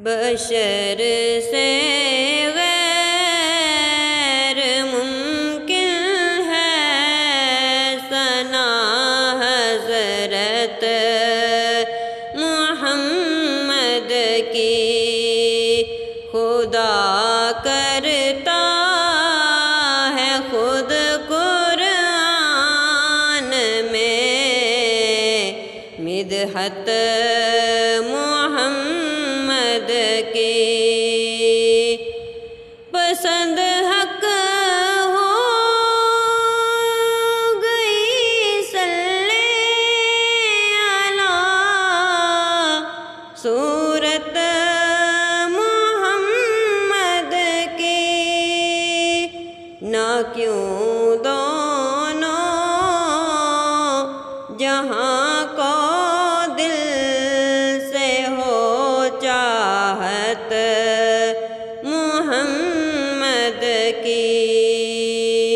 بشر سے غیر ممکن ہے ثنا حضرت محمد کی، خدا کرتا ہے خود قرآن میں مدحت محمد کی۔ پسند حق ہو گئی صلی علی صورت محمد کی، نہ کیوں دونوں جہاں کو دل سے ہو چاہت محمد کی۔